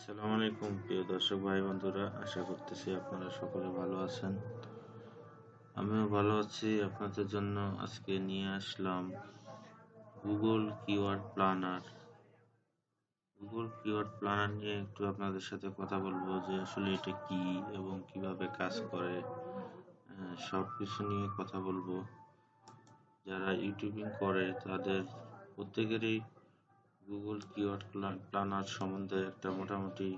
আসসালামু আলাইকুম প্রিয় দর্শক ভাই বন্ধুরা, আশা করতেছি আপনারা সকলে ভালো আছেন। আমিও ভালো আছি। আপনাদের জন্য আজকে নিয়ে আসলাম Google keyword planner. Google keyword planner নিয়ে একটু আপনাদের সাথে কথা বলবো যে আসলে এটা কি এবং কিভাবে কাজ করে। সব কিছু নিয়ে কথা বলবো। যারা ইউটিউবিং করে তাদের প্রত্যেকেরই গুগল কিওয়ার্ড প্ল্যানার সম্বন্ধে একটা মোটামুটি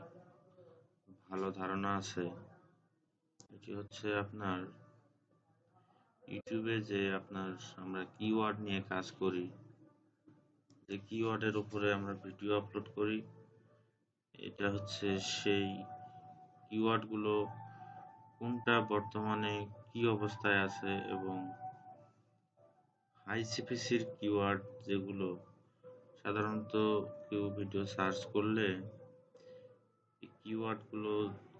ভালো ধারণা আছে। এটি হচ্ছে আপনার ইউটিউবে যে আমরা কিওয়ার্ড নিয়ে কাজ করি, যে কিওয়ার্ডের উপরে আমরা ভিডিও আপলোড করি, এটা হচ্ছে সেই কিওয়ার্ডগুলো কোনটা বর্তমানে কি অবস্থায় আছে এবং হাই সিপিসির কিওয়ার্ড যেগুলো সাধারণত কেউ ভিডিও সার্চ করলে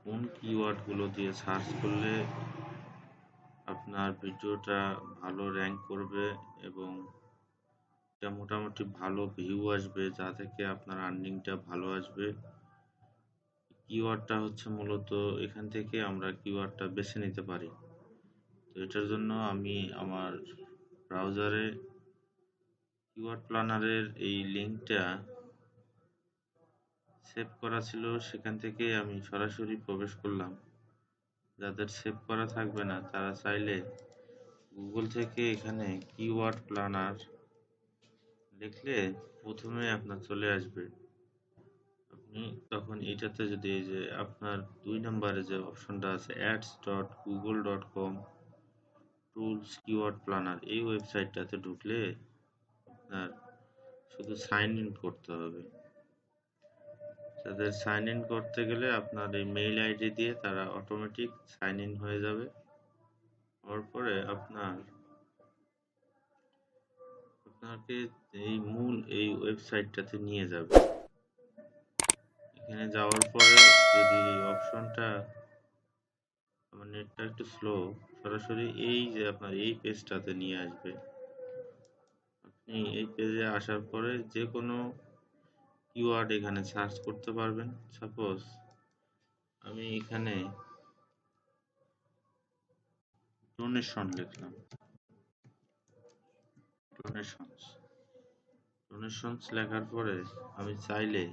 কোন কিওয়ার্ডগুলো দিয়ে সার্চ করলে আপনার ভিডিওটা ভালো র্যাঙ্ক করবে এবং এটা মোটামুটি ভালো ভিউ আসবে, যা থেকে আপনার আর্নিংটা ভালো আসবে। কিওয়ার্ডটা হচ্ছে মূলত এখান থেকে আমরা কিওয়ার্ডটা বেছে নিতে পারি। তো এটার জন্য আমি আমার ব্রাউজারে কিওয়ার্ড প্ল্যানারের এই লিঙ্কটা সেভ করা ছিল, সেখান থেকে আমি সরাসরি প্রবেশ করলাম। যাদের সেভ করা থাকবে না তারা চাইলে গুগল থেকে এখানে কিওয়ার্ড প্ল্যানার লিখলে প্রথমে আপনার চলে আসবে। আপনি তখন এটাতে যদি এই যে আপনার 2 নম্বরে যে অপশনটা আছে ads.google.com টুলস কিওয়ার্ড প্ল্যানার, এই ওয়েবসাইটটাতে ঢুকলে আপনার শুধু সাইন ইন করতে হবে। তাদের সাইন ইন করতে গেলে আপনার এই মেইল আইডি দিয়ে তারা অটোমেটিক সাইন ইন হয়ে যাবে। হওয়ার পরে আপনাকে এই ওয়েবসাইটটাতে নিয়ে যাবে। এখানে যাওয়ার পরে যদি এই অপশনটা, আমার নেটটা একটু স্লো, সরাসরি এই যে আপনার এই পেজটাতে নিয়ে আসবে। আপনি এই পেজে আসার পরে যে কোনো কিওয়ার্ড এখানে সার্চ করতে পারবেন। সাপোজ আমি এখানে ডোনেশন লিখলাম, ডোনেশনস লেখার পরে আমি চাইলে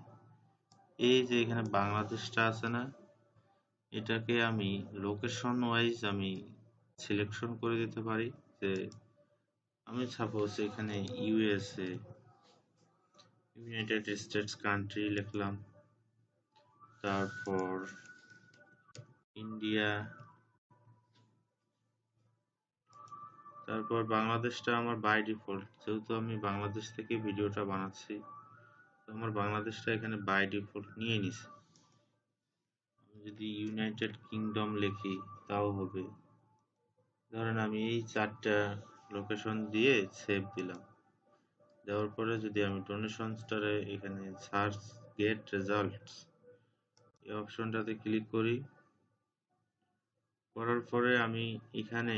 এই যে এখানে বাংলাদেশটা আছে না, এটাকে আমি লোকেশন ওয়াইজ আমি সিলেকশন করে দিতে পারি। যে আমি সাপোজ এখানে ইউএসএ, ইউনাইটেড স্টেটস কান্ট্রি লিখলাম, তারপর ইন্ডিয়া, তারপর বাংলাদেশটা আমার বাই ডিফল্ট, যেহেতু আমি বাংলাদেশ থেকে ভিডিওটা বানাচ্ছি, তো আমার বাংলাদেশটা এখানে বাই ডিফল্ট নিয়ে নিছে। আমি যদি ইউনাইটেড কিংডম লিখি তাও হবে। ধরেন আমি এই 4টা লোকেশন দিয়ে সেভ দিলাম। দেওয়ার পরে যদি আমি ডোনেশনসটারে এখানে সার্চ গেট রেজাল্টস এই অপশনটাতে ক্লিক করি, করার পরে আমি এখানে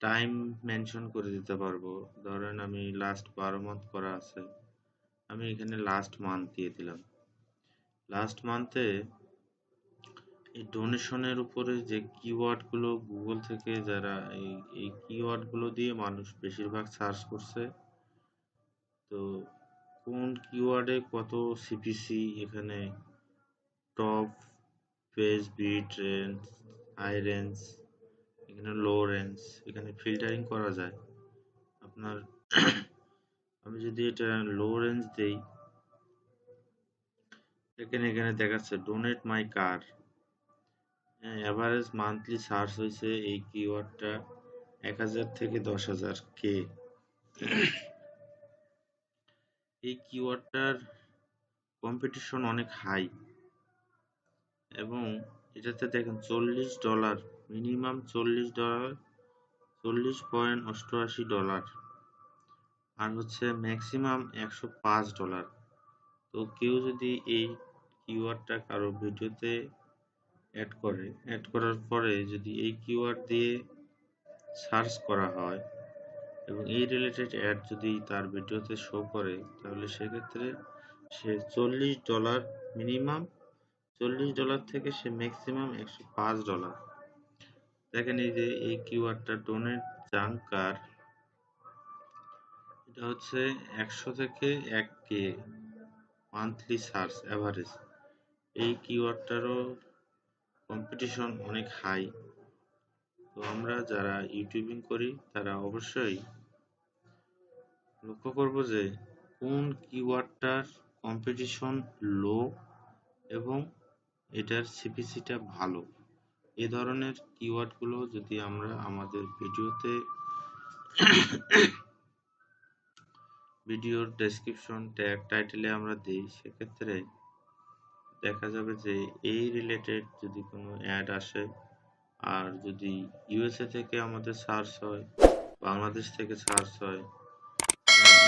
টাইম মেনশন করে দিতে পারবো। ধরেন আমি লাস্ট 12 মান্থ করা আছে, আমি এখানে লাস্ট মান্থ দিয়ে দিলাম। লাস্ট মান্থে এই ডোনেশনের উপরে যে কিওয়ার্ডগুলো গুগল থেকে যারা এই কিওয়ার্ডগুলো দিয়ে মানুষ বেশিরভাগ সার্চ করছে, তো কোন কিওয়ার্ডে কত সিপিসি, এখানে top, page bid range, high range, এখানে লো রেঞ্জ, এখানে ফিল্টারিং করা যায় আপনার। আমি যদি এটা লো রেঞ্জ দেই, এখানে দেখাচ্ছে ডোনেট মাই কার, এভারেজ মান্থলি সার্চ হয়েছে এই কিওয়ার্ডটা 1000 থেকে 10,000 কে। এই কিওয়ার্ডটার কম্পিটিশন অনেক হাই এবং এটাতে দেখেন $40, মিনিমাম $40, $40.88, আর হচ্ছে ম্যাক্সিমাম $105। তো কেউ যদি এই কিওয়ার্ডটা কারো ভিডিওতে অ্যাড করার পরে যদি এই কিওয়ার্ড দিয়ে সার্চ করা হয় এবং এই রিলেটেড অ্যাড যদি তার ভিডিওতে শো করে, তাহলে সেক্ষেত্রে সে $40 মিনিমাম $40 থেকে সে ম্যাক্সিমাম $105। দেখেন এই যে এই কিওয়ার্ডটা ডোনেট জাঙ্কার, এটা হচ্ছে 100 থেকে 1K মান্থলি সার্চ অ্যাভারেজ। এই কিওয়ার্ডটারও কম্পিটিশন অনেক হাই। তো আমরা যারা ইউটিউবিং করি তারা অবশ্যই লক্ষ্য করব যে কোন কিওয়ার্ডটার কম্পিটিশন লো এবং এটার সিপিসিটা ভালো। এ ধরনের কিওয়ার্ডগুলো যদি আমরা আমাদের ভিডিওর ডেসক্রিপশন ট্যাগ টাইটেলে আমরা দিই, সেক্ষেত্রে দেখা যাবে যে এই রিলেটেড যদি কোনো অ্যাড আসে, আর যদি ইউএসএ থেকে আমাদের সার্চ হয়, বাংলাদেশ থেকে সার্চ হয়,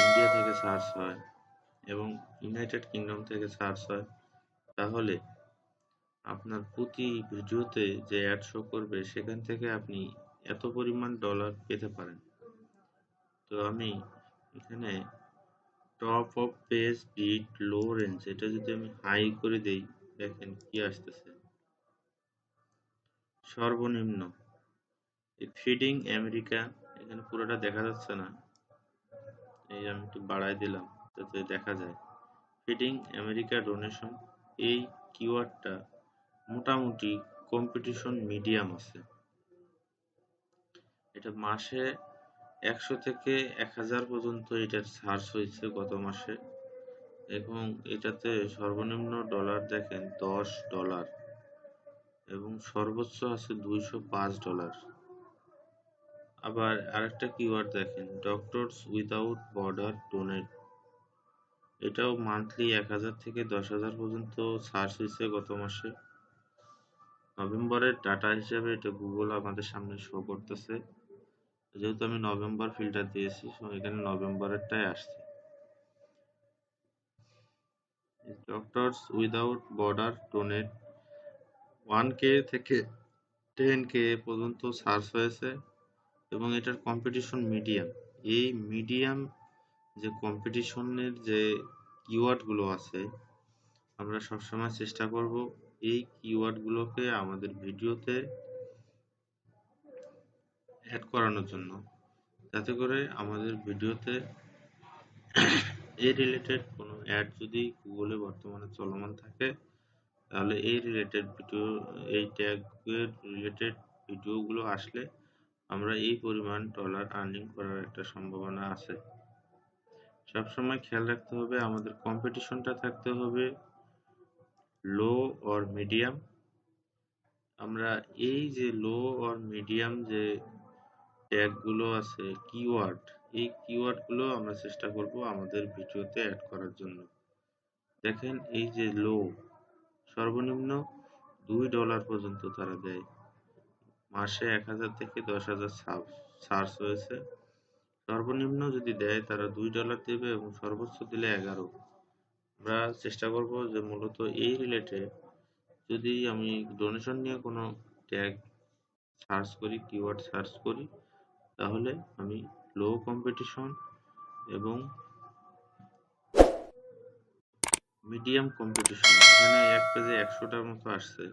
ইন্ডিয়া থেকে সার্চ হয় এবং ইউনাইটেড কিংডম থেকে সার্চ হয়, তাহলে আপনার প্রতি ভিডিওতে যে অ্যাড শো করবে সেখান থেকে আপনি এত পরিমাণ ডলার পেতে পারেন। তো আমি এখানে top of page bid low range এটা যদি আমি হাই করে দেই, দেখেন কি আসতেছে। সর্বনিম্ন ফিডিং আমেরিকা, এখানে পুরোটা দেখা যাচ্ছে না, এই আমি একটু বাড়াই দিলাম যাতে দেখা যায়। ফিডিং আমেরিকা ডোনেশন, এই কিওয়ার্ডটা মোটামুটি কম্পিটিশন মিডিয়াম আছে। এটা মাসে 100 থেকে 1000 পর্যন্ত এটার সার্চ হয়েছে গত মাসে, এবং এটাতে সর্বনিম্ন ডলার দেখেন $10 এবং সর্বোচ্চ আছে $205। আবার আরেকটা কিওয়ার্ড দেখেন, ডক্টরস উইদাউট বর্ডার ডোনেট, এটাও মান্থলি 1000 থেকে 10,000 পর্যন্ত সার্চ হয়েছে গত মাসে। নভেম্বরের ডাটা হিসেবে এটা গুগল আমাদের সামনে শো করতেছে, যেহেতু আমি নভেম্বর ফিল্টার দিয়েছি এখানে নভেম্বরেরটাই আসছে। Doctors without border donate 1K থেকে 10K পর্যন্ত সার্চ হয়েছে এবং এটার কম্পিটিশন মিডিয়াম। এই মিডিয়াম যে কম্পিটিশনের যে কিওয়ার্ডগুলো আছে, আমরা সবসময় চেষ্টা করব এই কিওয়ার্ডগুলোকে আমাদের ভিডিওতে অ্যাড করানোর জন্য, যাতে করে আমাদের ভিডিওতে এই রিলেটেড কোনো অ্যাড যদি গুগলে বর্তমানে চলমান থাকে, তাহলে এই রিলেটেড ভিডিও, এই ট্যাগের রিলেটেড ভিডিওগুলো আসলে আমরা এই পরিমাণ ডলার আর্নিং করার একটা সম্ভাবনা আছে। সবসময় খেয়াল রাখতে হবে আমাদের কম্পিটিশনটা থাকতে হবে লো অর মিডিয়াম। আমরা এই যে লো অর মিডিয়াম যে ট্যাগগুলো আছে কিওয়ার্ড, এই কিওয়ার্ডগুলো আমরা চেষ্টা করব আমাদের ভিডিওতে অ্যাড করার জন্য। দেখেন এই যে লো, সর্বনিম্ন $2 পর্যন্ত তারা দেয়, মাসে 1000 থেকে 10,000 সার্চ হয়েছে। সর্বনিম্ন যদি দেয় তারা $2 দেবে এবং সর্বোচ্চ দিলে 11। আমরা চেষ্টা করব যে মূলত এই রিলেটেড যদি আমি ডোনেশন নিয়ে কোনো ট্যাগ সার্চ করি, কিওয়ার্ড সার্চ করি, তাহলে আমি লো কম্পিটিশন এবং মিডিয়াম কম্পিটিশন, এখানে এক পেজে 100টার মতো আসছে।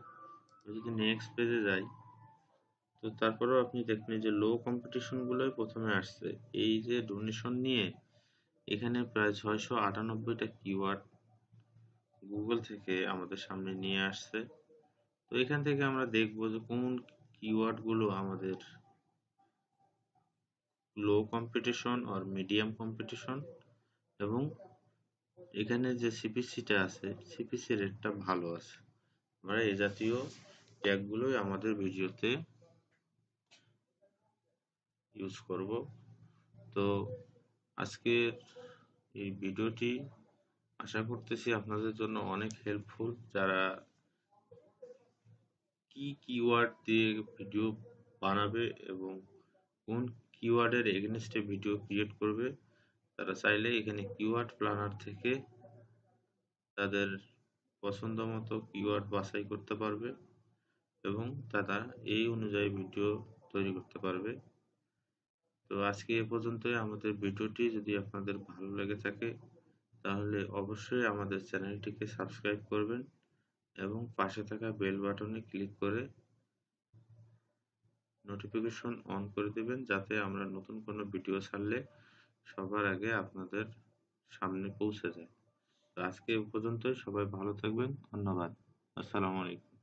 যদি নেক্সট পেজে যাই, তো তারপরেও আপনি দেখবেন যে লো কম্পিটিশনগুলোই প্রথমে আসছে। এই যে ডোনেশন নিয়ে এখানে প্রায় 698টা কিওয়ার্ড গুগল থেকে আমাদের সামনে নিয়ে আসছে। তো এখান থেকে আমরা দেখব যে কোন কিওয়ার্ডগুলো আমাদের লো কম্পিটিশন আর মিডিয়াম কম্পিটিশন, এবং এখানে যে সিপিসিটা আছে সিপিসি রেটটা ভালো আছে। আমরা এই জাতীয় ট্যাগগুলোই আমাদের ভিডিওতে ইউজ করব। তো আজকের এই ভিডিওটি আশা করতেছি আপনাদের জন্য অনেক হেল্পফুল। যারা কি কিওয়ার্ড দিয়ে ভিডিও বানাবে এবং কোন কিওয়ার্ডের এগেনস্টে ভিডিও ক্রিয়েট করবে, তারা চাইলে এখানে কিওয়ার্ড প্ল্যানার থেকে তাদের পছন্দ মতো কিওয়ার্ড বাছাই করতে পারবে এবং তারা এই অনুযায়ী ভিডিও তৈরি করতে পারবে। তো আজকে এ পর্যন্তই আমাদের ভিডিওটি। যদি আপনাদের ভালো লেগে থাকে তাহলে অবশ্যই আমাদের চ্যানেলটিকে সাবস্ক্রাইব করবেন এবং পাশে থাকা বেল বাটনে ক্লিক করে নোটিফিকেশন অন করে দিবেন, যাতে আমরা নতুন কোনো ভিডিও ছাড়লে সবার আগে আপনাদের সামনে পৌঁছে যায়। তো আজকে এ পর্যন্তই। সবাই ভালো থাকবেন। ধন্যবাদ। আসসালামু আলাইকুম।